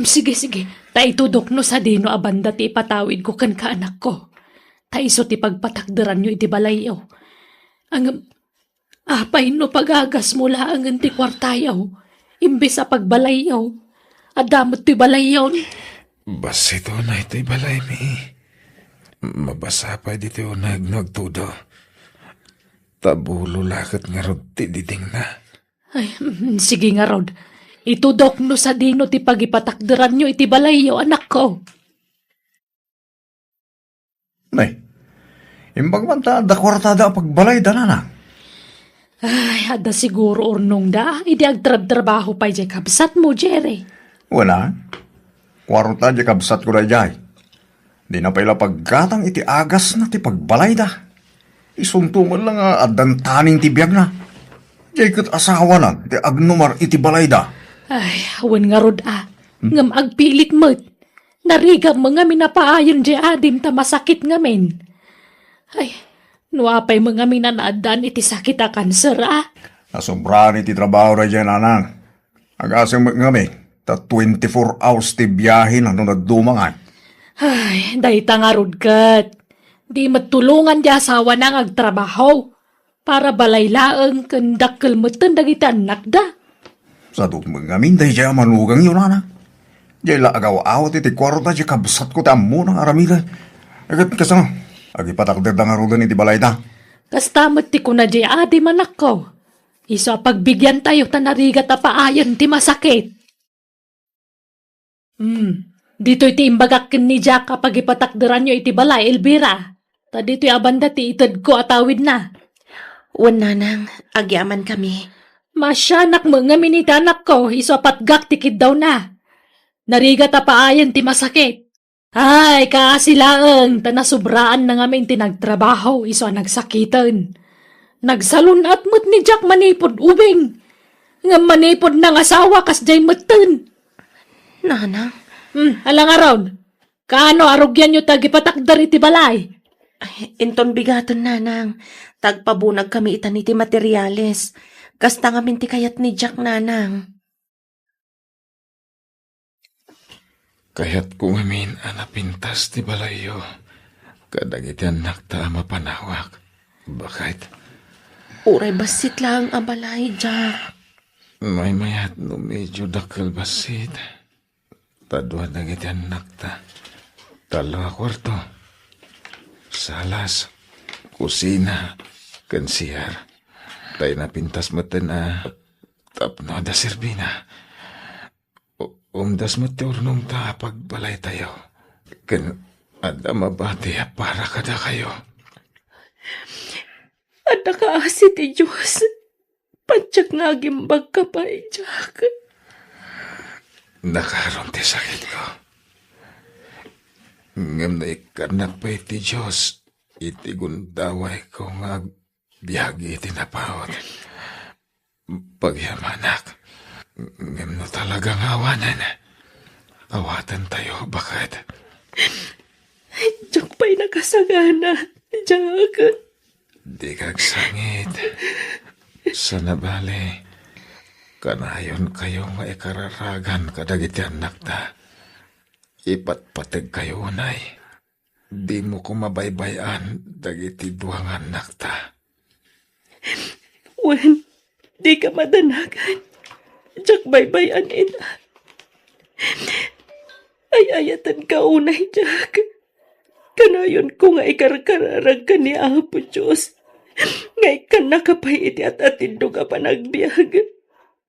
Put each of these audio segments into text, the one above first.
Sige, sige. Ta itudok no sa dino abanda ti ipatawid ko kan kaanak ko. Ta iso ti pagpatakderan nyo iti balayaw. Ang apay no pagagas mula ang ti kwartayaw. Imbes sa pagbalayaw. Adamot ti balayaw ni. Basito na ito'y balay mi. Mabasa pa dito nagtudo. Tabulo lakat nga rod ti diding na. Ay, sige nga Rod. Itudok no sa dino ti pagipatakderan nyo iti balayaw anak ko. Nay, imbag man ta da kwartada pagbalay da na. Ay, ada siguro urnong da. Idi agtrab-trabaho pa jay kabsat mo, Jerry. Wala. Kwarta di kabsat ko na jay. Di na paila paggatang iti agas na ti pagbalay da. Isuntungan lang adantaning ti biyag na. Jay kat asawa na ti agnumar iti balay da. Ay, awan nga Rod Ngam agpilit mo't. Nariga mga minapaayon di adim ta masakit ngamin. Ay, nuapay mga minanaadan iti sakit a kanser Nasobrahan iti trabaho na dyan, anang. Agasang magngami, ta 24 hours ti biyahin ano nagdumangan. Ay, dahita nga Rod kat. Di matulungan di asawa nang agtrabaho. Para balaylaang kandakkel mo'ten dagiti anak da. Sa dumagamin, dahi dyan manugang yun, anang. Diyan laagaw-awat iti kwarta, diyan kabsat ko tamo ng aramida. Agat kasama, agipatakder da nga rodan iti balay da. Kastamot ti kuna di adim anak ko. Iso pagbigyan tayo tanarigat a paayan ti masakit. Dito iti imbagakin ni Jack kapag ipatakderan nyo iti balay, Elvira. Ta dito abanda ti itad ko atawid na. Nanang, agyaman kami. Masyanak mga minita anak ko, iso patgak tikid daw na. Narigat a paayan ti masakit. Ay, kaasilaang, tanasubraan na ngamin ti nagtrabaho, iso nagsakitan. Nagsalunat mo't ni Jack manipod ubing. Nga manipod ng asawa kas jay matan. Nanang, Alang araw, kaano arugyan nyo tagipatakdar iti balay? inton bigaton nanang. Tagpabunag kami itan iti materyales. Kasta ngamin ti kayat ni Jack nanang. Kaya't kung amin anapintas ti balayo. Kadag iti anak ta mapanawak. Bakit? Uray basit lang ang balay, Jack. May mayat no medyo dakal basit. Tadwa na iti anak ta. Talo kwarto. Salas. Kusina. Kansiyar. Tayo na pintas mo na tapno da serbina. Umdas mo urnong ta pagbalay tayo. Kan ada mabati para kada kayo. Ada ka asit ti Diyos. Padyak nga gimbag ka pa, Jack. Nakaroon ti sakit ko. Ngam na ikanak pa iti Diyos. Iti gundaway ko nga biyagi iti napawat. Pagyamanak. Ngam no talagang awanan. Awatan tayo, bakit? Jack pa'y nakasagana, Jack. Di kagsangit. Sa nabali, kanayon kayo nga ikararagan kadagiti anak ta. Ipatpatag kayo, nay. Di mo ko mabaybayan dagiti duwang anak ta. Wen, di ka madanagan. Jack baybayan ina. Ay-ayatan ka unay, Jack. Kanayon ko nga ikarkararag ka ni Apo Diyos. Ngay ka nakapay iti at atindog ka pa nagbiag.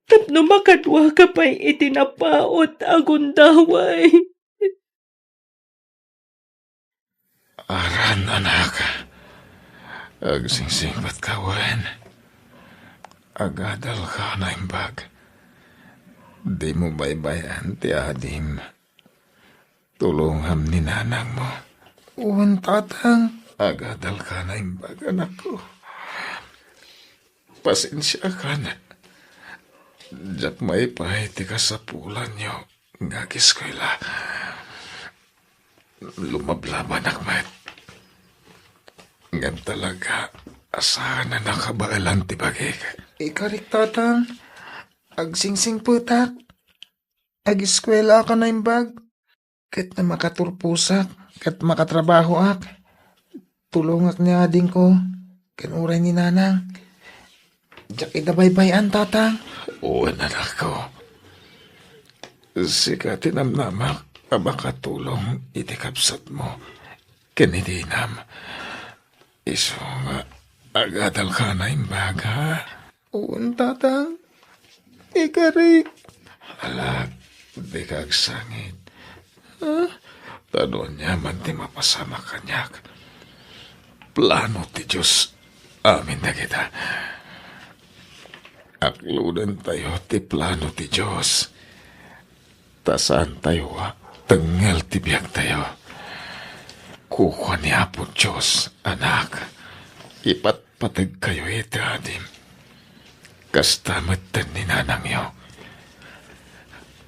Tapno makadwa ka pa'y iti napaot agundaway. Aran, anak. Agsingsingpat ka, Wen. Agadal ka na imbag. Di mo baybayan ti adim. Tulungham ni nanang mo. Uwan tatang. Agadal ka na imbag, anak ko. Pasensya ka na. Diyak may pahiti ka sa pulan nyo. Ngagis ko ila. Lumablaban akmat. Ngam talaga. Asahan na nakabaalan ti bagay. Ikarik tatang. Agsingsing putak. Ag-eskwela ka na imbag. Kat na makaturpusak, kat makatrabaho ak. Tulongak niya din ko. Kanuray ni nanang. Diyak idabaybayan, tatang. Oo, anak ko. Sika tinamnamak, abakatulong itikapsat mo. Kanidinam. Iso nga, agadal ka na imbag, ha? Oo, tatang. Ikarik. Alag, di ka agsangit. Tano niya man ti mapasama kanyak. Plano ti Diyos, amin na kita. Akludan tayo ti plano ti Diyos. Tasaan tayo tengel ti biyag tayo. Kukuha ni Apo Diyos, anak. Ipatpatag kayo iti adim. Kastamatan ni nanang yo.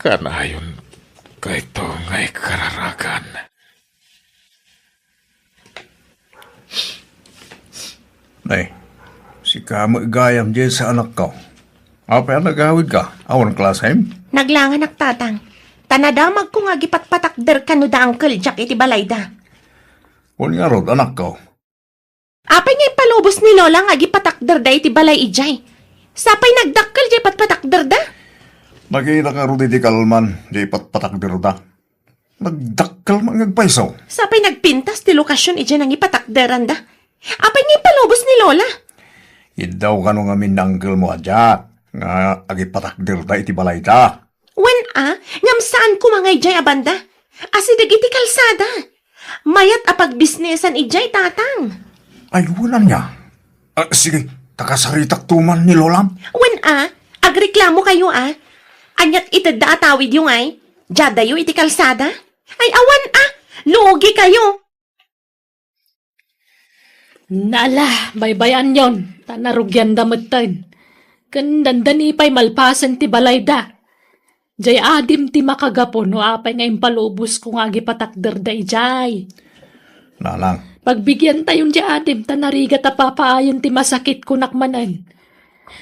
Kanayon kahit ngay kararagan. Nay, si kamo igayam dyan sa anak ko. Apa yan nagawid ka? Awan klasem? Naglangan tatang. Tanadamag ko nga gipatpatakder kano da Uncle Jack iti balayda. Kung nga rod, anak ko. Apay nga ipalubos ni Lola nga gipatakder da iti balay ijay. Sapay nagdakkel jay patpatakder da. Nakita ka rod iti kalman, di patpatakdir da. Nagdakkel mangagpaisaw. Sapay nagpintas ti lokasyon ijay nang ipatakderan da. Apay nga ipalubos ni Lola. Idaw ka nung amin nanggil mo adya. Nga agipatakdir da iti balay da. Wen ngam saan ko mga ijay abanda? Asidag iti kalsada. Mayat apag bisnesan ijay tatang. Ay, wala niya. Sige, takasaritak tuman ni Lolam. Wen agreklamo kayo Anyat itadda atawid yung Jadayo iti kalsada. Ay awan lugi kayo. Nala, baybayan yon. Tanarugyan damutan. Kandandan ipay malpasan ti balayda. Jay adim ti makagapon no apay nga impalubos kung agi patakder da ijay. Nanang, Pagbigyan tayon di adim, tanariga tapapaayon ti masakit kunakmanan.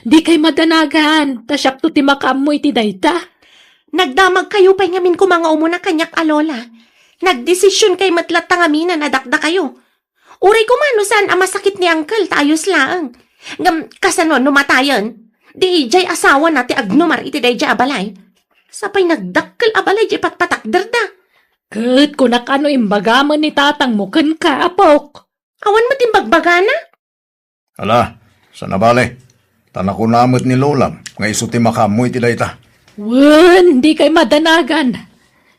Di kay madanagan, tasyap to ti makamoy ti dayta. Nagdamag kayo pa'y ngamin ko mga umuna kanyak alola. Nagdesisyon kay matlat tangamin na nadakda kayo. Uray ko mano saan masakit ni Uncle tayos laang. Ngam kasano numatayon. Di ijay asawa na ti agnumar iti dayjay abalay. Sapay nagdakkel abalay jay patpatakder da. Kat kunak ano imbagaman ni tatang mo kan ka, apok. Awan mo timbagbagana? ala, sa nabale. Tanakunamot ni Lolam, nga iso ti makamoy ti dayta. Wen, di kay madanagan.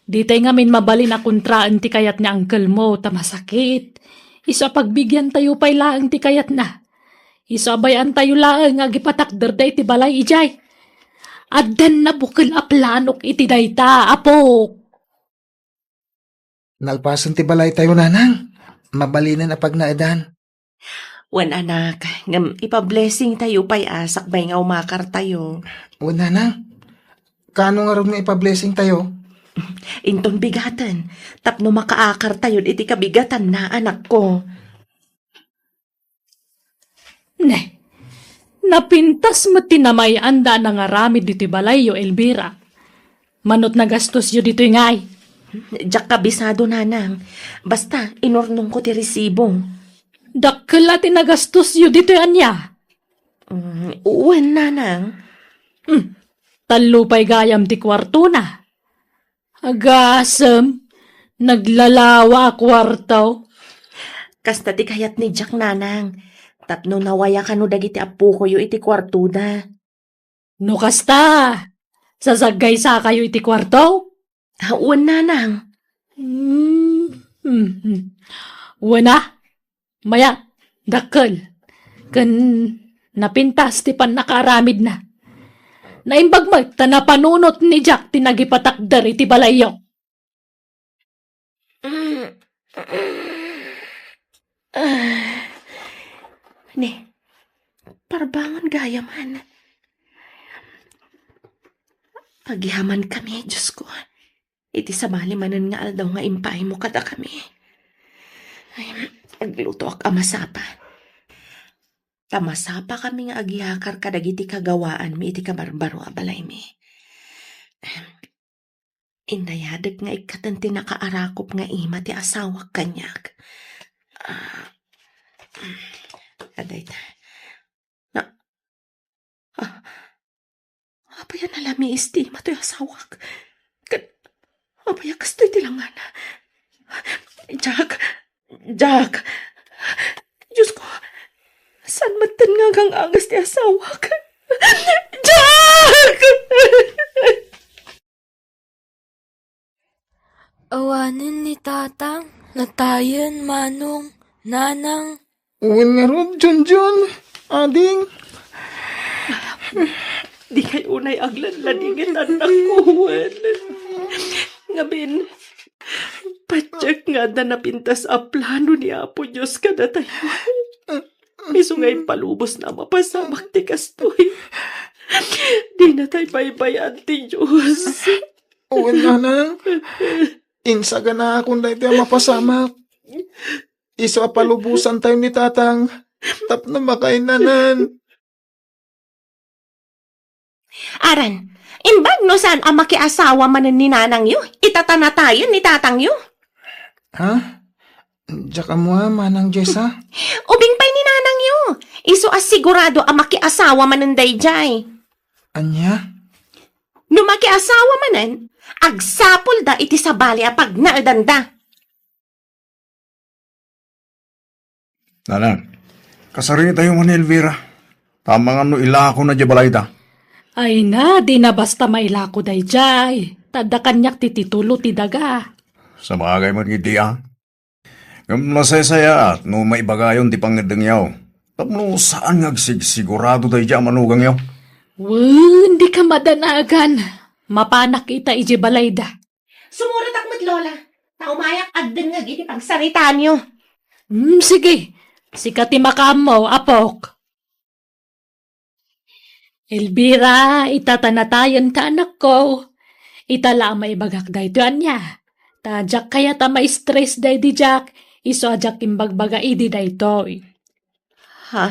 Di tay ngamin mabali na kontraan ti kayat ni uncle mo, tamasakit. Isa pagbigyan tayo pa'y laang ti kayat na. Isa bayan tayo laang nga gipatakder da iti balay ijay. Addan na bukal a planok iti dayta, apok. Nalpasan ti balay tayo, nanang. Mabalinan na pag naadan. Wan anak, ngam ipa-blessing tayo pa'y sakbay nga umakar tayo. O, nanang. Kano nga rin nga ipa-blessing tayo? Inton bigatan, tapno makaakar tayo iti kabigatan na anak ko. Ne, napintas mo tinamay anda na nga rami dito balay yo, Elvira. Manot na gastos yo dito ngay. Diyak kabisado nanang, basta inurnong ko ti resibo. Dakkel at nagastos yo dito anya. Uwan nanang. Talupay gayam ti kwarto na. Agasem, naglalawa kwarto. Kasta ti kayat ni Jack nanang, tapno nawaya ka no dagiti apo ko yu iti kwarto da. No kasta, sasagay sa kayo iti kwarto? Uwan nanang. Wana, maya, dakkel. Kan napintas ti pan nakaramid na. Naimbagmag ta napanunot ni Jack tinagipatakder iti balayo. Ne, parbangon gayaman. Pagyaman kami, Diyos ko. Iti sabali manan nga aldaw nga impay mo kada kami. Ay, agluto ak amasapa. Tamasapa kami nga agyakar kadagiti kagawaan mi iti kabarbaro abalay mi. Inayadag nga ikatanti nakaarakop nga ima ti asawa kanyak. Aday na. Apaya nalami istima to yung asawak. Apaya kastoy tilangan. Jack! Diyos ko, saan matan nga kang angas ti asawak? Jack! Awanin ni tatang, natayan, manong, nanang. Uwan nga ron, John, ading. Di kay unay aglan-ladingit anak ko, Juan. Ngabin, patsak nga na napintas a plano ni Apo Diyos kada tayo. Isungay palubos na mapasamak ti kastoy. Di na tayo baybayan ti Diyos. Uwan nga na. Insa ka na akong dahil tayo mapasamak. Isa palubusan tayo ni tatang. Tap na makainanan. Aran, imbag no saan ang makiasawa manan ni nanang yu? Itatanatayan ni tatang yu? Ha? Diyan ka mo manang Jessa? Ubing pa'y ni nanang yu. Iso asigurado ang makiasawa manan dayjay. Anya? No makiasawa manan, agsapol da iti sabali a pag naadanda. Nanang, kasarin tayo man ni Elvira. Tama nga no ila ako na di balayda. Ay na, di na basta mailako day jay. Tada kanyak tititulo ti daga. Sa bagay man ngiti Ngam nasaya at no maibagayon ti pangedeng yaw. Tapno saan sigurado tayo di manugang yaw? Hindi ka madanagan. Mapanak kita iji balayda. Sumurat akmat lola. Taumayak agdan nga giti pagsaritaan nyo. Sige. Sikati makamo, apok. Elvira, itatanatayan ta anak ko. Itala maibagak da ito anya. Tajak kaya ta ma-stress da di Jack. Iso ajak imbagbaga idi da ito. Ha?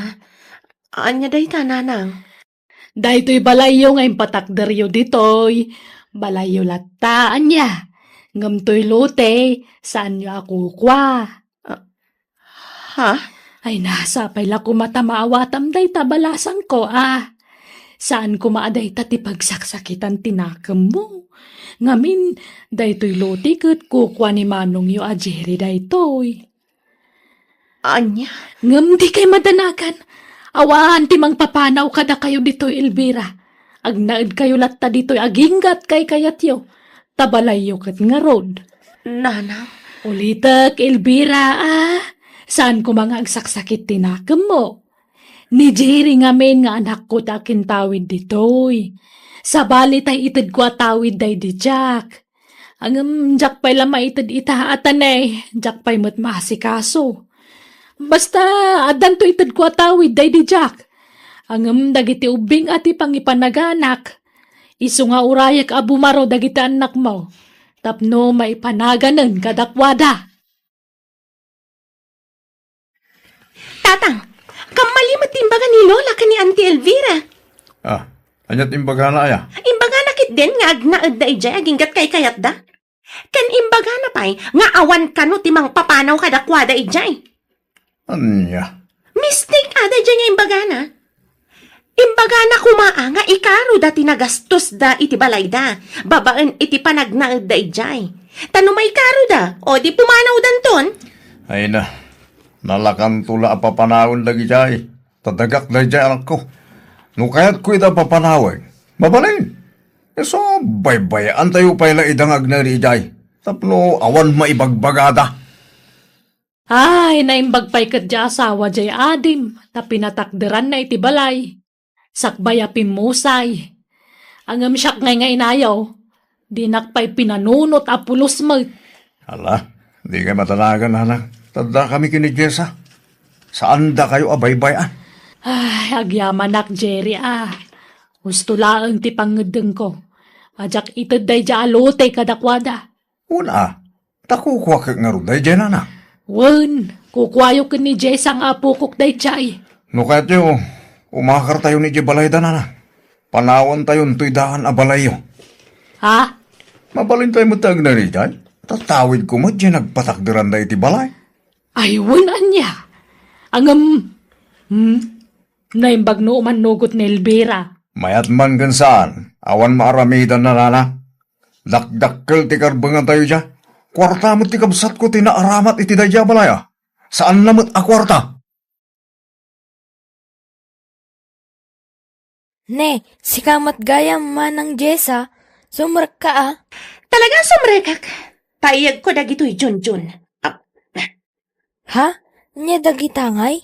Anya day ta, nanang? Da ito'y balayo nga impatakderyo dito'y. Balayo latta anya. Ngamto'y lote, saan nyo ako kwa? Ha? Ay nasa pala ko matamaawatam day tabalasan ko Saan ko maaday tati pagsaksakitan tinakam mo? Ngamin, daytoy lotikot kukwa ni Manong yu ajeri daytoy. Anya? Ngam di kay madanakan. Awaan timang papanaw kada kayo ditoy Elvira. Agnaid kayo latta ditoy aginggat kay kayatyo. Tabalayo kat nga rod. Nanang? Ulitak Elvira Saan ko mga agsaksakit tinakam mo? Ni Jerry ngamin nga anak ko takin tawid ditoy. Sa bali tay itid ko tawid day di Jack. Jack pa'y lama itid itahaatan Jack pa'y mat masikaso. Basta adan to itid ko tawid day di Jack. Dagiti ubing ati pangipanaganak. Isu nga urayak abumaro dagiti anak mo. Tapno maipanaganan kadakwada. Tatang, kamalimat timbaga ni Lola ka ni Auntie Elvira. Anyat imbaga na aya. Imbaga nakit din nga agnaad da ijay aginggat kay kayat da. Kan imbaga na pa'y nga awan kano timang papanaw kadakwada ijay. Anya? Mistake ada ijay nga imbaga na. Imbaga na kumaa nga ikaro da tinagastos da iti balay da. Babaan iti panagnaad da ijay. Tano may ikaro da o di pumanaw danton. Ay na. Nalakan tula papanawon lagi jay. Tadagak da jay anak ko. No kaya't ko ita papanawin. Babalin. So, baybayaan tayo pala idangag na ri jay. Tapno awan maibagbagada. Ay, naimbagpay kat di asawa jay adim. Ta pinatakderan na iti balay. Sakbaya pimusay. Angam siyak ngay inayaw. Dinakpay pinanunot apulos mo. Hala, di kayo matanagan anak. Tanda kami kini Jessa. Saan da kayo abaybayan? Ay, agyaman nak Jerry Gusto lang ti pangedeng ko. Ajak itad day ja alote kadakwada. Una, takukwa ka nga rin day dyan anak. Wen, kukwayo ka ni Jess ang apukok day jay. No kaya't yung umakar tayo ni Jibalay da anak. Panawan tayo tuy daan abalayo. Ha? Mabalintay mo tag na rin, Jay. Tatawid ko mo dyan nagpatakdiran na iti balay. Ay, wanan niya. Naimbag no umanugot ni Elvira. Mayat man gan saan, awan maaramidan na nana. Dakdakkel ti karbangan tayo dyan. Kwarta mo ti kabsat ko tinaaramat iti daya balaya. Saan namat a kwarta? Ne, si kamat gayam manang Jessa, sumrek ka ah. Talagang sumrekak. Paiyag ko dagito'y Junjun. Ha? Nya dagitangay?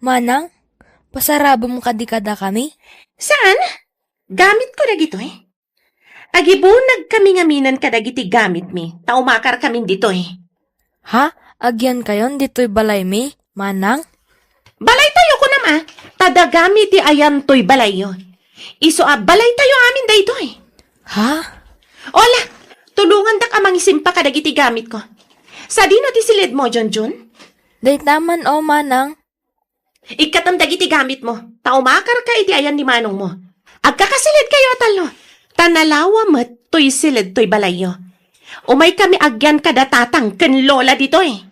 Manang? Pasarabo mo kadikada kami? Saan? Gamit ko dagito'y. Agibunag kami ngaminan kadagiti gamit mi. Taumakar kami dito'y. Ha? Agyan kayon dito'y balay mi? Manang? Balay tayo ko nama. Tadagami ti ayan to'y balay yo. Iso balay tayo amin daytoy. Ha? Ola, tulungan dak amang isimpa kadagiti gamit ko. Sa dino ti silid mo, Junjun? Day taman o manang. Ikatam dagiti gamit mo. Taumakar ka iti ayan ni manong mo. Agkakasilid kayo talo. Tanalawa met to'y silid to'y balay yo. Umay kami agyan kada tatang ken lola ditoy.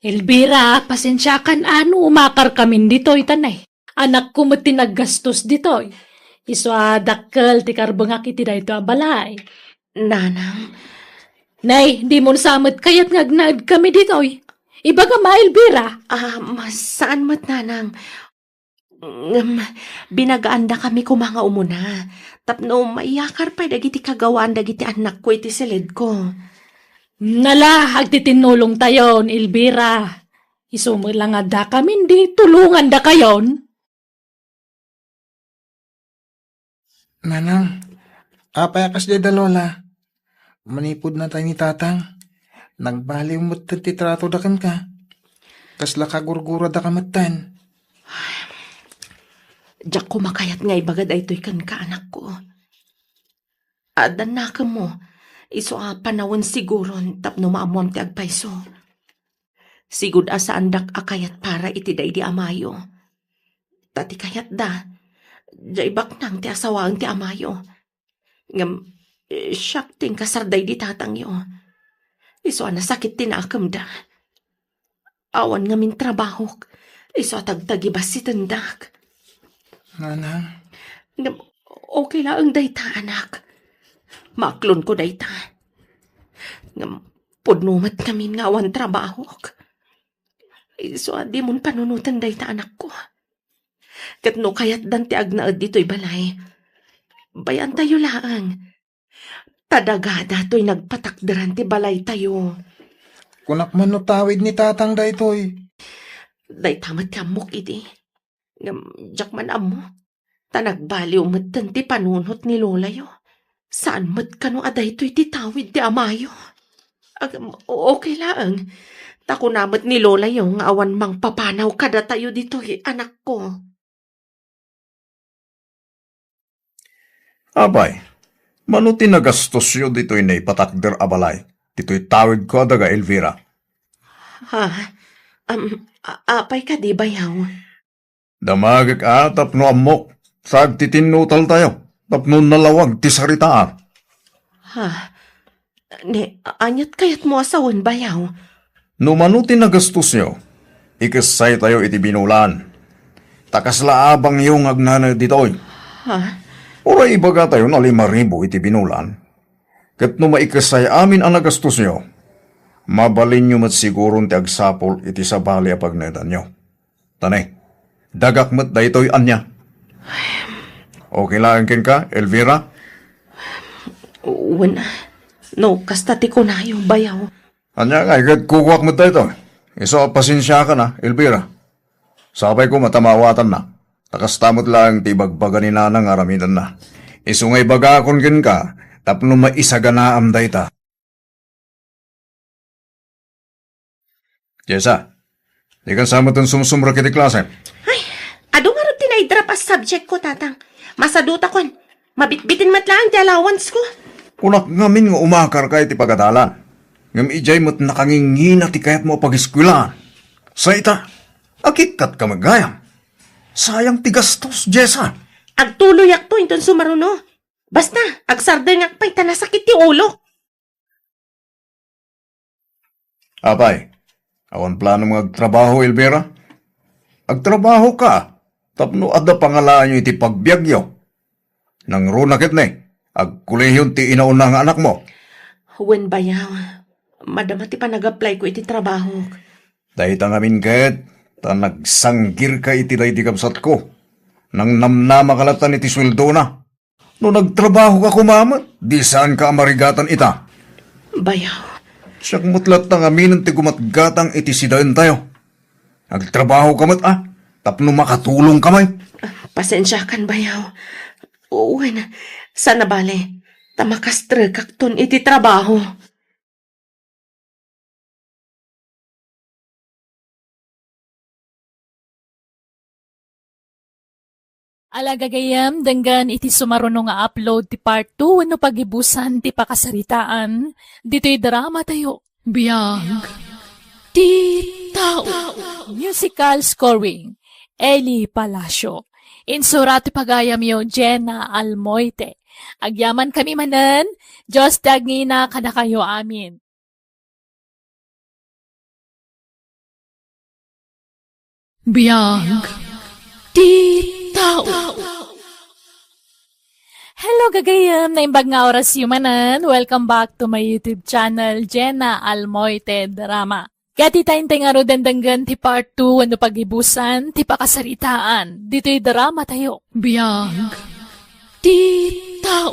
Elvira, pasensya kan ano umakar kami dito'y tanay. Anak ko mo tinaggastos dito'y. Iswa dakkel ti karbangak iti dayto a balay. Nanang, Nay, di mo nasamot kayat ngagnaad kami dito'y. Ibaga ma, Elvira. saan mo't nanang? Binagaanda kami ko mga umuna. Tapno maiyakar pa dagiti kagawaan dagiti anak ko iti silid ko. Nala, agtitinulong tayon, Elvira. Isumula nga da kami, di tulungan da kayon. Manang, apayakas di da lola. Manipod na tayo ni tatang. Nagbaliw mo't titrato da kan ka. Kasla kagurgura da kamatan. Diyak ko makayat nga ibagad ay to'y kan ka anak ko. Adan na ka mo. Iso panawon siguro tapno maamuam ti agpaiso. Sigud asaan dak akayat para iti day di amayo. Tati kayat da. Jay baknang ti asawang ti amayo. Ngam, siyak ting kasarday di tatang yo. Iso nasakit tinakam da. Awan nga min trabaho. Iso tagtagibas si tendak. Manang, Ngam, okay lang ang dayta anak. Maklon ko dayta. Ngam, pudnumat kami nga awan trabaho. Iso di mon panunutan dayta anak ko. Katno kayat danti agnaad dito'y balay. Bayan tayo laang. Tadagada to'y nagpatakdaran ti balay tayo. kunak man no tawid ni tatang da ito'y. Day tamat kamok iti. Ngam, jak man amo. Tanagbaliw met ti panunot ni lola yo. Saan met kano aday to'y titawid ti amayo. Okay lang. Tako namat ni lola yo nga awan mang papanaw kada tayo dito'y anak ko. Abay, manuti nagastos yun dito'y naipatakder abalay. Dito'y tawid ko daga Elvira. Ha? Apay ka di bayaw? Damagak tapno amok. Sag titinutal tayo. Tapno nalawag ti saritaan. Ha? Anyat kayat mo asawan bayaw? No manuti nagastos nyo, ikasay tayo iti binulan. Takasla abang yung agnana dito'y. Ha? Oray ibaga tayo na 5,000 iti binulan. Kat no maikasay amin ang nagastos nyo, mabalin nyo mat sigurong ti agsapol iti sabali a pagnedan nyo. Tanay, dagak mat da ito'y anya. Okay lang ken ka, Elvira? Wala. No, kasta ti ko na yung bayaw. Anya nga, ikat kukuwak mo tayo. Iso, pasensya ka na, Elvira. Sabay ko matamawatan na. Takastamot lang ti bagbaga ni nanang aramidan na. Iso ngay baga akon kin ka, tapno maisaganaam dayta. Jessa, di kan sama tong sumsumra kiti klase. Ay, ado nga rin tinaidrap as subject ko, tatang. Masaduta kon. Mabitbitin matlaan ti allowance ko. Kunak ngamin nga umakar ka iti pagadalan. Ngam ijay mo't nakangingina ti kayat mo pag-eskwelahan. Sa ita, akikat ka magayam. Sayang ti gastos, Jessa. Agtuloy akto inton sumaruno. Basta, agsarder nga pa'y tanasakit ti ulo. Apay, awan plano mga agtrabaho, Elvira? Agtrabaho ka, tapno ada pangalaan nyo iti pagbiagyo. Nang runakit na agkulehyon ti inauna nga anak mo. Wen bayaw, madama ti pa nag-apply ko iti trabaho. Dahil tangamin ket, ta nagsanggir ka iti day di kabsat ko. Nang namnama kalatan iti sweldo na. No nagtrabaho ka kumamat, di saan ka amarigatan ita. Bayaw, Siyak mutlat tangamin ti gumatgatang iti sidain tayo. Nagtrabaho ka mat tapno makatulong kamay. pasensya kan bayaw. Wen, sana bale, tamakastre kakton iti trabaho. Alagagayam, danggan iti sumaruno nga upload ti part 2 no pagibusan ti pakasaritaan. Dito'y drama tayo. Biyag. Ti tao. Musical scoring. Eli Palacio. Insura ti pagayam yo Jenna Almoite. Agyaman kami manan, Diyos dagni na kada kayo amin. Biyag. Ti tao. Hello gagayam, naimbag nga oras yumanan. Welcome back to my YouTube channel, Jenna Almoite Drama. Kaya titayntay nga ro dandanggan ti part 2 ano pagibusan, ti pakasaritaan. Dito'y drama tayo. Biyag. Ti tao.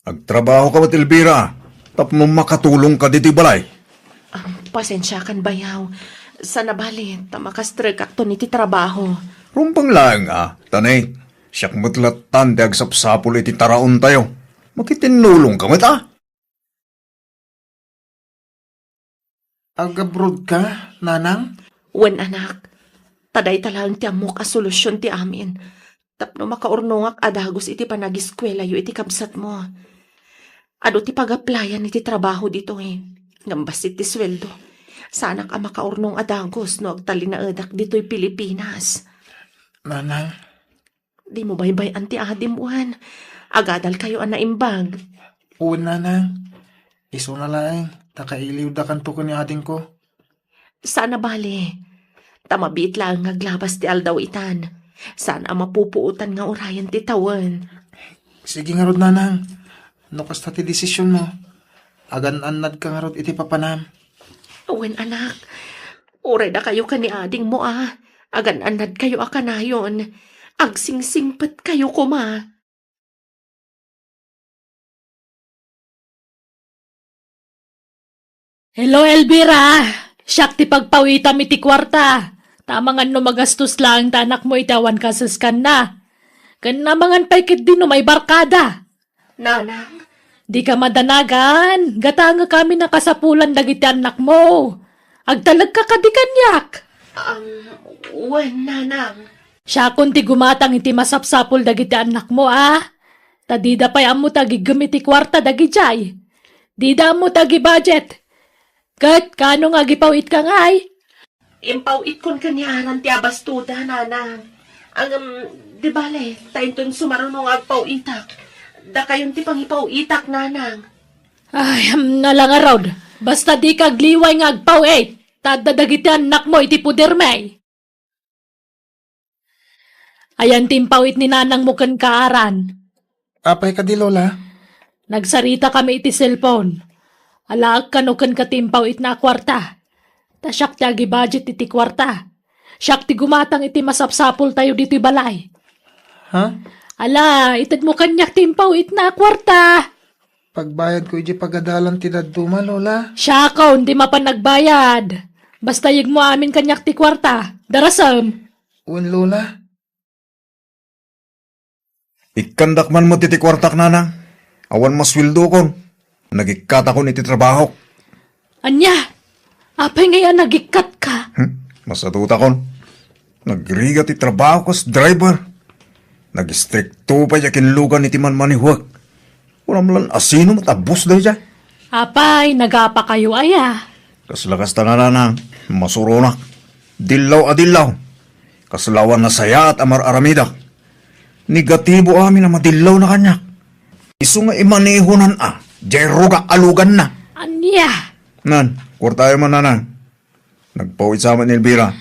Agtrabaho ka mat, Elvira, tapno makatulong ka diti balay. Pasensya kan bayaw. Sana bale, tamakastre kakton iti trabaho. Rumpang lang tanay, siyak mutlatan di agsapsapol iti taraon tayo. Makitinulong ka mat Agabroad ka, nanang? Wen anak, taday talang ti amok a solusyon ti amin. Tapno makaurnongak adagos iti panagiskwela yu iti kabsat mo. Ado ti pag-applyan iti trabaho dito Ngambas iti sweldo. Sana ka makaurnong adagos no agtalinaedak dito'y Pilipinas. Nanang? Di mo baybay anti adim uwan. Agadal kayo anaimbag. Oo, nanang. Iso na lang. Takailiw da kanto ko ni ading ko. Sana bale. Tamabit lang ngaglabas ti aldaw itan. Sana mapupuutan nga orayan ti tawan. Sige nga rod, nanang. No kasta ti desisyon mo. Agan-anad ka nga rod iti papanam. Wen anak, uray da kayo ka ni ading mo Agan-anad kayo akanayon. Agsingsingpat kayo kuma. Hello, Elvira! Siyak ti pagpawitam iti kwarta. Tamangan no magastos lang tanak mo itawan kasaskan na. Kanamangan paikit din no may barkada. Nanang, Di ka madanagan. Gatanga kami nakasapulan dagiti anak mo. Agtalag ka kadikanyak. wen nanang. Siya kun ti gumatang iti masapsapul dagiti anak mo Tadida pa'y amo tagi gamiti kwarta dagi jay. Dida mo tagi budget. Kat kano nga gipawit ka ngay? Impawit kon kanyaran ti abastuda, nanang. Di bale, tainton sumarunong agpawitak. Da kayon ti pangipawitak, nanang. Ay, nalang arod. Basta di kagliway nga agpawit. Tadadagiti anak mo iti puder may. Ayan timpawit ni nanang mo kan kaaran. Apay ka di, Lola? Nagsarita kami iti cellphone. Alaag ka no kan katimpawit na kwarta. Tasyak ti agi budget iti kwarta. Siyak ti gumatang iti masapsapol tayo dito balay. Ha? Ala, itad mo kanyak timpawit na kwarta. Pagbayad ko iti pagadalan ti daduma, Lola. Siya ka, hindi mapanagbayad. Basta yig mo amin kanyak ti kwarta. Darasam. Uwan, Lola. Ikandak man mo titi kwartak, nanang. Awan maswildo kon. Nagikata kon iti trabaho. Anya, apay ngayon nagikat ka. Masatuta kon. Nagriga ti trabaho kas driver. Nag-stricto pa yakin lugan iti man manihuwag. Walang lan asino matabos dahi dyan. Apay, nagapa kayo Kaslakas ta nga nanang. Masurunak. Dilaw a dilaw. Kaslawan na saya at amar aramida. Negatibo amin na madilaw na kanya. Isu nga imanehonan jero ga alugan na. Anya? Nan, kwartayo man nanang. Nagpawid sa amin ni Elvira.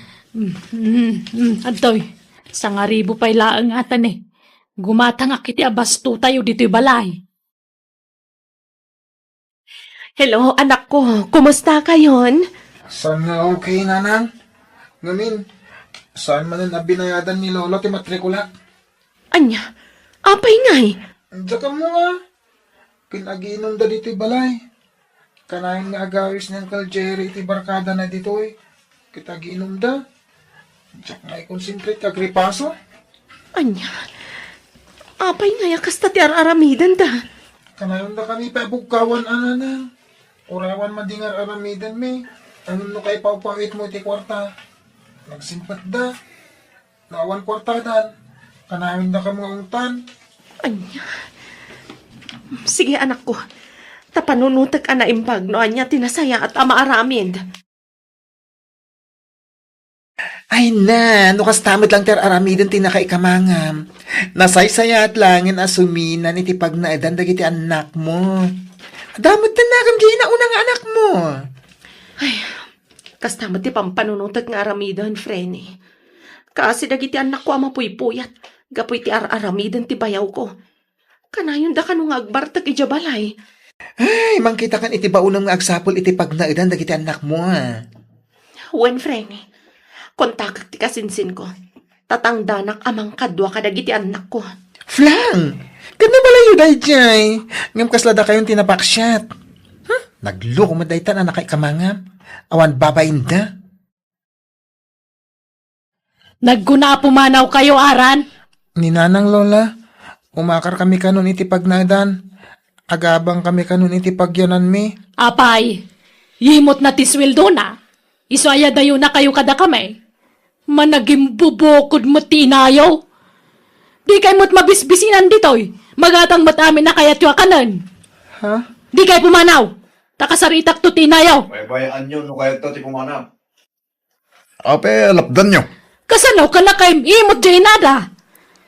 Antoy, sa nga ribo pa'y laang atan eh. Gumata nga kiti abasto tayo dito'y balay. Hello, anak ko. Kumusta ka yon? Saan nga okay, nanang? Ngamin, saan man ang binayadan ni Lolo ti matrikula? Anya, apay ngay. Diyan ka mo nga. Kinaginom da dito'y balay. Kanahin nga agawis ng Uncle Jerry iti barkada na dito'y. Kita giinom da. Diyan nga i-concentrate kag ripaso. Anya, apay ngay kasta ti aramidan da. Kanayon na kami pa bugkawan anana. Urawan madingar aramidan me. Ano no kay paupawit mo iti kwarta. Nagsimpat da. Nawan kwartadan. Kanayon na ka mga ungtan. Anya. Sige anak ko. Tapanunutag ana imbag no anya tinasaya at ama aramid. Ay na, no kastamad lang ter aramidan tinakaikamangam. Nasaysayat langin asuminan iti pagnaidan dagiti anak mo. Damot na nakam di na unang anak mo. Kastamat ti pampanunutag nga aramidan, Freni. Kasi dagiti anak ko amapuypuyat. Gapoy ti aramidan ti bayaw ko. Kanayon da kanong agbartag ijabalay. Ay, mangkita kan iti baunam nga agsapol iti pagnaidan dagiti anak mo. Wen, Freni. Kontakak ti kasinsin ko. Tatangdanak amang kadwa kadagiti anak ko. Flang! Ganda balayo day jay. Ngam kaslada kayong tinapaksyat. Nagloko mo day tan anak kay kamangam. Awan babayin da. Nagguna pumanaw kayo, Aran. Ni nanang lola, umakar kami kanon iti pagnaidan. Agabang kami kanon iti pagyanan mi. Apay, yimot na tiswildo na. Isaya dayo na kayo kada kamay. Managing bubukod mo tinayo. Di kay mo't mabisbisinan ditoy. Magatang matamin na kayat yung kanan. Ha? Di kay pumanaw. Takasaritak to tinayo. Baybayaan nyo no kaya ito ti pumanap. Ape, lapdan nyo. Kasanaw ka na kay imot dyan nada.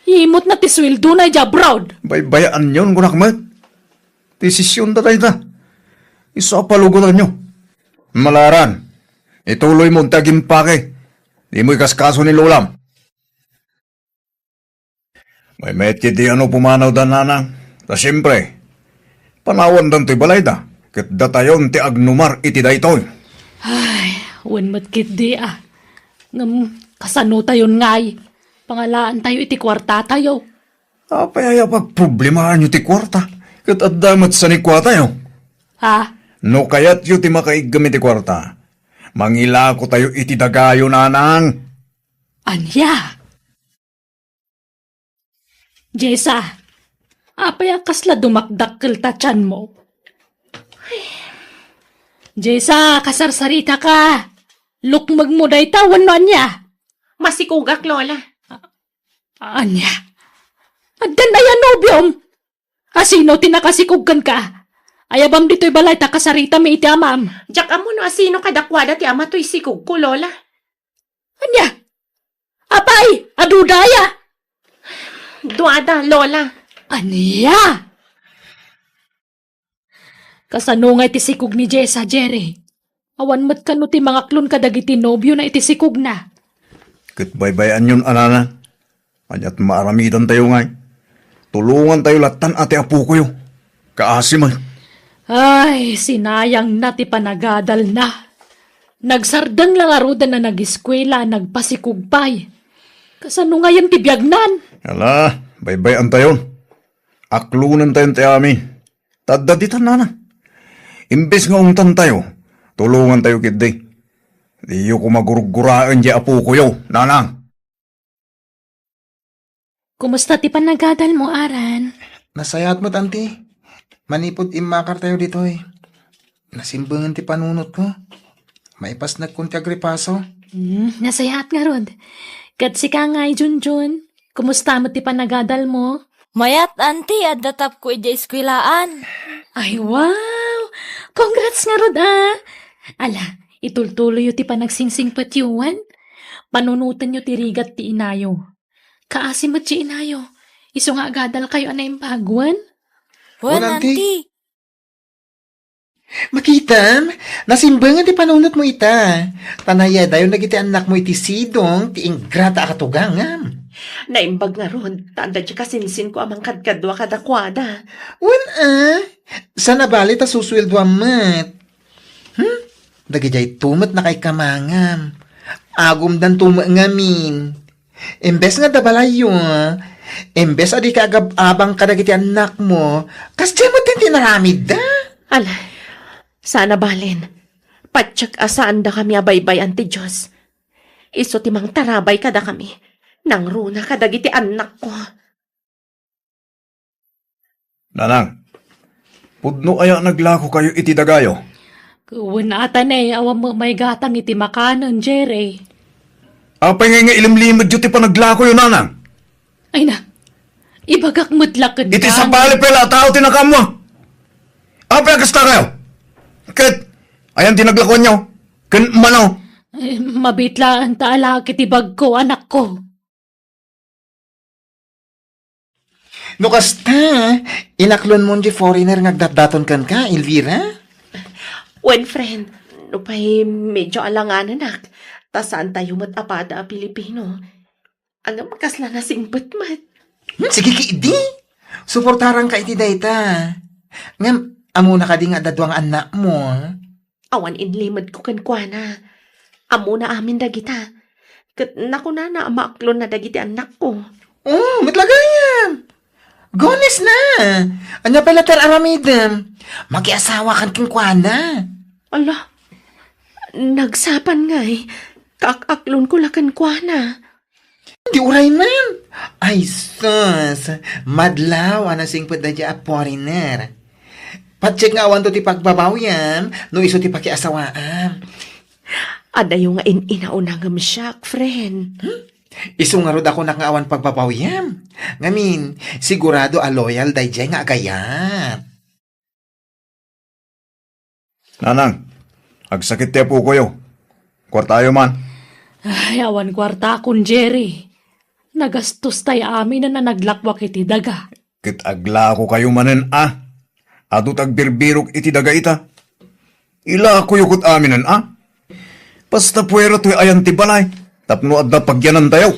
Imot na tiswildo na dya broad. Baybayaan nyo no kunakmat. Desisyon da tayo da. Isa palugutan nyo. Malaran, ituloy mo taging pake. Di mo ikaskaso ni Lolam. May met kiti ano pumanaw da nanang. Ta siyempre, panawan dan to'y balay da. Kat datayon ti agnumar iti daytoy. Ay, unmat kit di Ngam, kasano tayon ngay. Pangalaan tayo iti kwarta tayo. Apay pag problemahan nyo ti kwarta. Kat addamat sa ni kwa tayo. Ha? No kayat yu ti makaigam iti kwarta. Mangila ko tayo iti dagayo nanang. Anya? Jessa, apay kasla dumakdakkel ta tiyan mo. Jessa, kasarsarita ka. Lukmag mo day tawan no anya. Masikugak, Lola. Anya? Addan ayan nobyom. Asino tinakasikugkan ka? Ayabam dito'y balay takasarita mi iti amam. Diyak amo no asino kadakwada ti ama to'y sikug ko, Lola. Anya? Apay, adudaya. Duada, Lola. Anya? Kasano nga iti sikug ni Jessa, Jerry? Awan mat kano ti mga klon kadagiti nobyo na iti sikug na. Kat baybayan yun anana. Anyat maaramidan tayo ngay. Tulungan tayo latan ati apu ko yun. Kaasiman. Ay, sinayang na ti panagadal na. Nagsardang lang arudan na nag-eskwela, nagpasikugpay. Kasano nga yan ti biyagnan? Ala, baybayan tayo. Aklunan tayo ti amin. Tadaditan nana. Imbes nga ungtan tayo, tulungan tayo kitday. Di yu kumaguruguraan di apu ko yun, nanang. Kumusta ti panagadal mo, Aran? Nasayat mo, tanti. Manipod imakar tayo dito eh. Nasimbangan ti panunot ko. Maipas nagkunti agripaso. Nasayaat nga rod. Kat si ka nga'y, Junjun. Kumusta mo ti panagadal mo? Mayat, auntie, at datap ko ija eskwilaan. Ay, wow! Congrats nga rod, Ala, itultuloy yu ti panagsingsing patyuan. Panunutan yu ti rigat ti inayo. Kaasim at ti inayo. Iso nga agadal kayo anay bagwan? Nanti. Makitam, nasimbangan ti panunot mo ita. Tanaya dayon nagiti anak mo iti sidong, ti ingrata akatugangam. Naimbag nga ron, tanda di kasinsin ko amang kadkadwa kadakwada. Sana bali ta susweldo amat. Dagijay tumat na kay kamangam. Agum dan tumangamin. Embes nga dabalayo, embes adi ka abang kadagiti anak mo, kas di mo din tinaramid da. Alay, sana balin. Patsak asaan da kami abaybay anti Diyos. Iso timang tarabay kada kami. Nang runa kadagiti anak ko. Nanang, pudno aya naglako kayo iti dagayo. Kuwan ata na awam mo may gatang iti makanon, Jerry. Apay nga ilimlimad yu ti panaglako yun, nanang. Ay na, ibagak mutlakan Iti sa pali pala tao tinakam mo. Apay kasta kayo. Kat, ayan tinaglakon nyo. Kan manaw. Mabitla ang taala kiti bag ko, anak ko. No kasta, inaklon mo di foreigner ngagdatdaton kan ka, Elvira? When friend, no pa'y medyo alangan anak. Ta saan tayo matapada a Pilipino? Ang makasla na singbat mat. Sige kiidi. Suportarang ka iti dayta. Ngam, amo na ka di nga dadwang anak mo. Awan inlimad ko kankwana. Amo na amin dagita. Kat naku na maaklon na dagiti anak ko. Matlagayam. Gones na. Anya pala tar aramidem. Mag-iasawa kan kinkwana. Ala, nagsapan nga eh. Kakaklon ko lakan kwa na. Di uray man. Ay, sus. Madlaw, anasing padadya a foreigner. Patsik nga awan to ti pagbabawyam, no iso ti pakiasawaan. Ada yung nga inaunangam siya, friend. Iso nga rod ako nakaawan pagbabawyam. Ngamin, sigurado a loyal dayjay nga agayat. Nanang, agsakit tiya po kayo. Kwartayo man. Ay, awan kwarta akong Jerry. Nagastos tayo amin na naglakwak iti daga. Kit aglako kayo manen Adut agbirbirok iti daga ita. Ila ako yukot aminan Basta puwero to'y ayan ti balay. Tapno adda pagyanan tayo.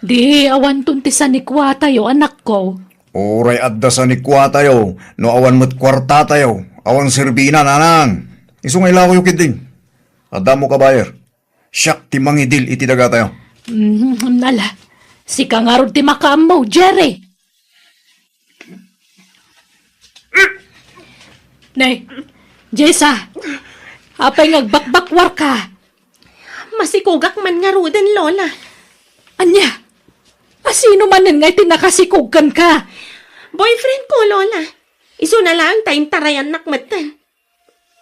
Di awan tuntisa ni kwa tayo, anak ko. Oray adda sa nikwa tayo. No awan mo't kwarta tayo. Awan sirbina, nanang. Isong ila ko yukit din. Adda mo kabayer. Siyak ti mangidil iti daga tayo. Nala, si kangarod ti makam mo, Jerry. Nay, Jessa, apay ngagbakbakwar ka. Masikugak man nga rudan, Lola. Anya, asino man nga tinakasikugan ka? Boyfriend ko, Lola. Iso na lang tayong tarayan nakmatan.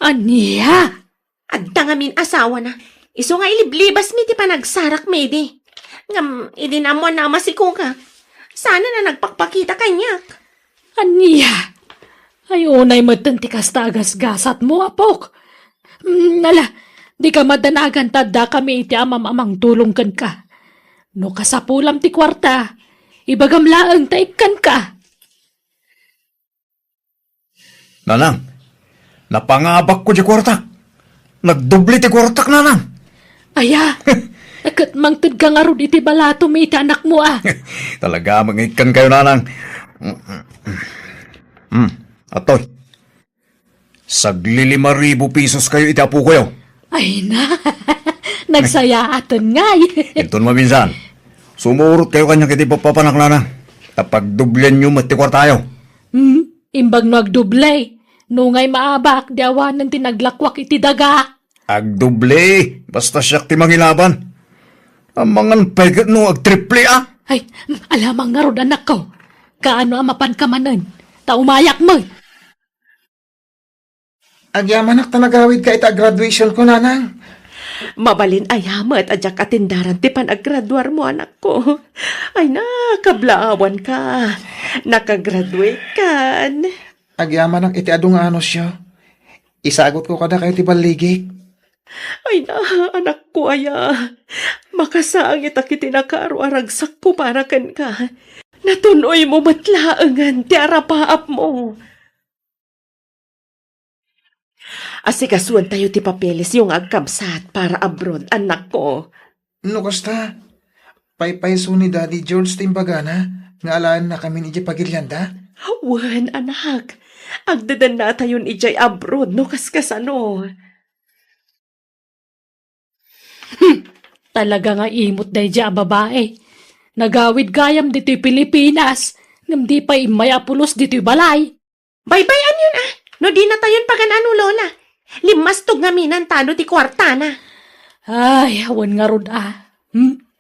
Anya? Adda nga min asawa na. Iso nga iliblibas mi ti panagsarak medi. Ngam, idinamo na masikuga. Sana na nagpakpakita kanyak. Anya? Ay, unay matanti kasta agas-gasat mo, apok. Nala, di ka madanagan tadda kami iti amam-amang tulungkan ka. No kasapulam ti kwarta, ibagamlaang taikan ka. Nanang, napangabak ko di kwartak. Nagdubli ti kwartak, nanang. Aya, akat mangtid ka nga ron iti balato may iti anak mo Talaga, mangikan kayo, nanang. Atoy, sagli 5,000 pesos kayo itapo kayo. Ay na, nagsayaatan nga Ito maminsan, sumurot kayo kanya kiti papapanak, nanang. Kapag dublen nyo matikwar tayo. Imbag nagdublay, nungay maabak, di awanan tinaglakwak iti daga. Agduble, basta siyak ti mangilaban. Ang mangan pegat no agtriple Ay, alamang nga ron anak ko. Kaano amapan ka manan? Taumayak mo. Agyamanak ta nagawid ka ita graduation ko, nanang. Mabalin ayamat adyak atindaran ti panaggraduar mo anak ko. Ay na, kablaawan ka. Nakagraduate ka. Agyamanak iti adu nga ano siya. Isagot ko kada kayo ti baligik. Ay na, anak ko aya. Makasaang itak iti nakaaro-aragsak ko para kan ka. Natunoy mo matlaangan ti arapaap mo. Asikasuan tayo ti papeles yung agkabsat para abroad, anak ko. No, kasta? Paypayso ni Daddy George timbagana, nga alaan na kami ni Pagilyanda. Wan, anak. Agdadan na tayo ni Jay abroad, no kaskasano. Talaga nga imot dahi dya babae. Nagawid gayam dito'y Pilipinas. Ngam di pa imay apulos dito'y balay. Baybayan yun ah. No di na tayon paganano, Lola. Limastog nga minan tano ti kwarta na. Ay, awan nga rod ah.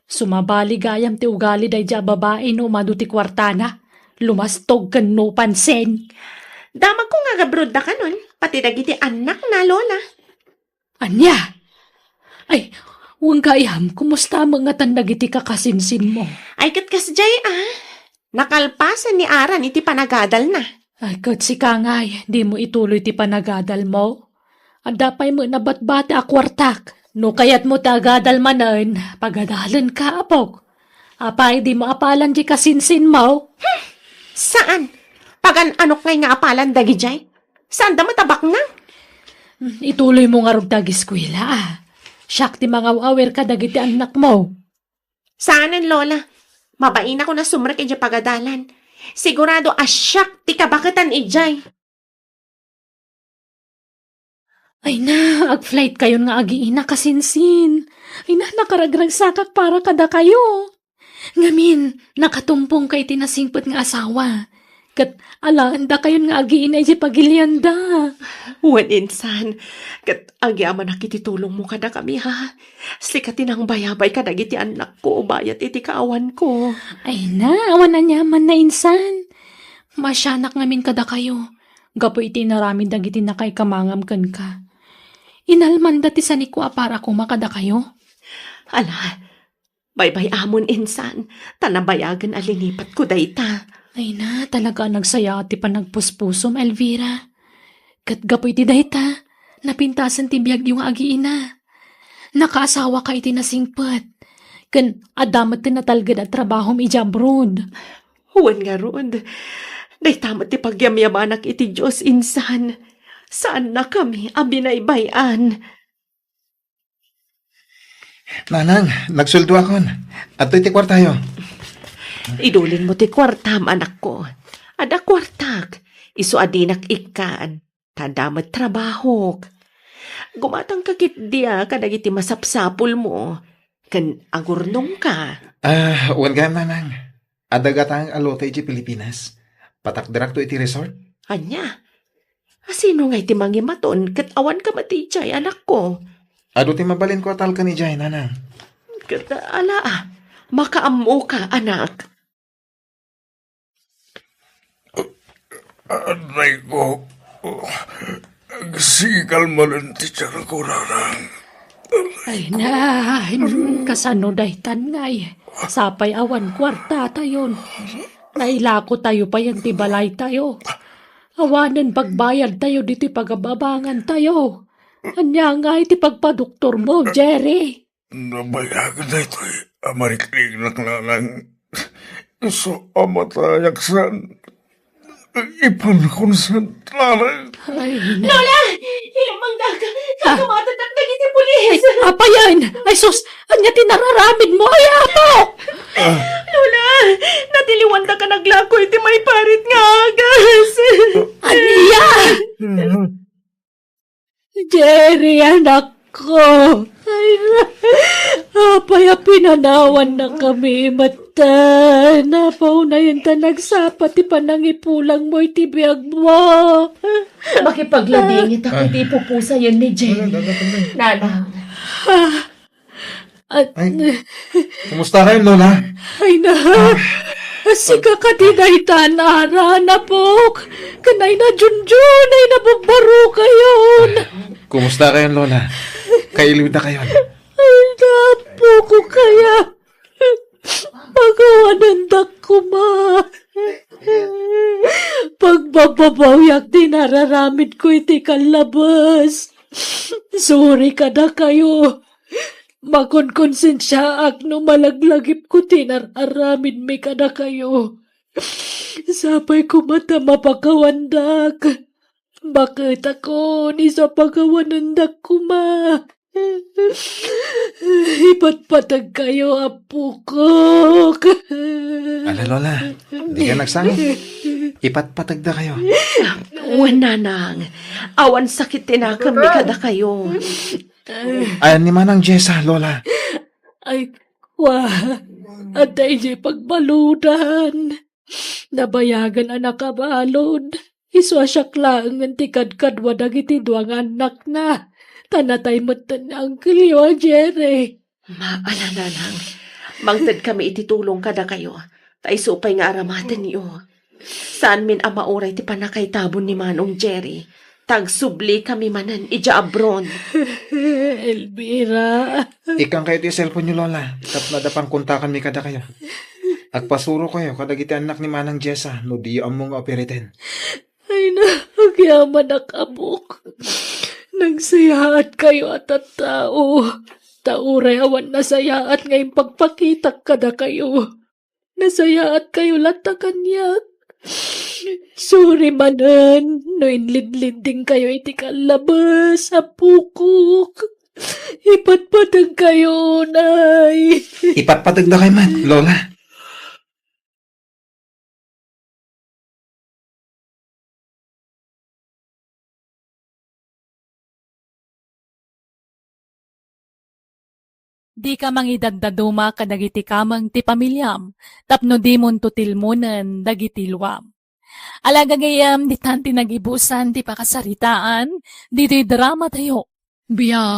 Sumabali gayam ti ugali dahi dya babae no umado ti kwartana. Lumastog kan no pansen. Damag ko nga gabrod na ka nun. Pati dagiti anak na, Lola. Anya? Ay, huwag gayam, kumusta mga tandagiti kakasinsin mo? Ay katkas jay ah. Nakalpasan ni Aran iti panagadal na. Ay, si Kangay, di mo ituloy ti panagadal mo. Andapay mo nabatbate a kwartak. No kayat mo tagadal manan, pagadalan ka apok. Apay, di mo apalan di kasinsin mo. Saan? Pagan anok ngay nga apalan dagi jay? Saan da matabak na? Ituloy mo nga rog dagiskwila ah. Siyak ti mga awer ka dagiti anak mo. Saanan, Lola? Mabain ako na sumrek iti pagadalan. Sigurado asyak ti kabakatan ijay. Ay na, ag-flight kayon nga agiina kasinsin. Ay na, nakaragrag sakak para kada kayo. Ngamin, nakatumpong kay tinasingpot nga asawa. Kat alaanda kayon nga agiina iti Pagilyanda. Wan insan, kat agyaman na kititulong mo kada kami ha. Slikatin ang bayabay ka dagiti anak ko, bayat iti kaawan ko. Ay na, awan na nyaman na insan. Masyanak ngamin kada kayo. Gapo iti naramin dagiti na kay kamangam kan ka. Inalman dati sa nikwa para kumakada kayo. Ala, baybay amon insan, tanabayagan alinipat ko dayta. Ay na, talaga nagsaya ti panagpuspusom, Elvira. Kat gapo iti dayta, napintasan ti biyag yung agiina. Nakaasawa ka iti nasingpat. Kan adamat ti natalgad at trabaho mi jabrod. Huwan nga roon, daytamat ti pagyamyamanak iti Diyos insan. Saan na kami abinaybayan? Nanang, nagsuldo akon. At iti kwartayo. Idulin mo ti kwartam, anak ko. Ada kwartak, iso adinak ikan, tadamat trabahok. Gumatang kakit diya kadagiti masapsapul mo. Kan agurnong ka. Wan gayam, nanang. Adagatang alote iti Pilipinas. Patakdarak to iti resort. Anya, asino nga iti mangimaton kat awan ka matijay, anak ko. Ado ti mabalin ko atal ka ni Jay, nanang. Kat ala, makaamo ka, anak. Aray ko, sigal mo lang ti tiyara ko narang. Ay na, kasano daytan ngay. Sapay awan kwarta tayon. Nailako tayo pa yan ti balay tayo. Awanan pagbayad tayo dito pagababangan tayo. Anya nga iti pagpadoktor mo, Jerry. Nabayagan na ito amarikling lang. So, amatayaksan. Ipankunsan lang. Ay na. Lola! Himang daga! Kakamatag iti pulis! Apa yan? Ay sus, anya tinararamid mo? Ay apo! Lola, natiliwan ka naglako iti may parit nga agas. Aniya! Jerry, anak ko. Ay na. Apay pinanawan na kami mata. Napaw na yun ta nagsapat ti panangipulang mo iti biyag mo. Makipaglabingit ako iti pupusa yan ni Jenny. Nana. Kumusta kayo, Lola? Ay na. Siga ka dinay tanara na po. Kanay na junjun ay nababaro kayon. Kumusta kayo, Lola? Kailiwid na kayo. Ay napo ko kaya. Pagawanandak ko ma. Pagbababawyak din nararamid ko iti kalabas. Sorry ka na kayo. Makonkonsensya ak no malaglagip ko tinararamid mi ka na kayo. Sapay ko mata mapakawandak. Bakit ako ni sa pagawanandak ko ma? Ipatpatag kayo, apo ko. Ala, Lola, di ka nagsangi. Ipatpatag na kayo. Wala nang. Awan sakit tinakam ni kada kayo. Ayan ni Manang Jessa, Lola. Ay, wah. Atay di pagbaludan. Nabayagan anak kabalod. Iswasyak lang ang tikad-kad wadag itidwang anak na. Tanatay mo ang kiliwa, Jerry. Maalala nang. Mangtad kami ititulong kada kayo. Tay supay nga aramadan niyo. Saan min ama oray ti panakay tabon ni Manong Jerry. Tagsubli kami manan ija abron. Elvira. Ikang kayo ti cellphone niyo, Lola. Tap na dapang kontakan mi kada kayo. Agpasuro kayo kadagiti anak ni Manang Jessa no di among operitin. Ay na, agyaman na kabuk. Nagsayaat kayo at tao. Tauray awan nasayaat ngayong pagpakita kada kayo. Nasayaat kayo lata kanyak. Sorry manan, no inlidlid din kayo iti kalabas sa pukok. Ipatpatag kayo, nay. Ipatpatag na kayo man, Lola. Di ka mangidagdaduma kadagiti kamang ti pamilyam, tapno di mon tutilmonan dagiti luwam. Alagagayam di tanti nagibusan ti pakasaritaan, dito'y drama tayo. Biya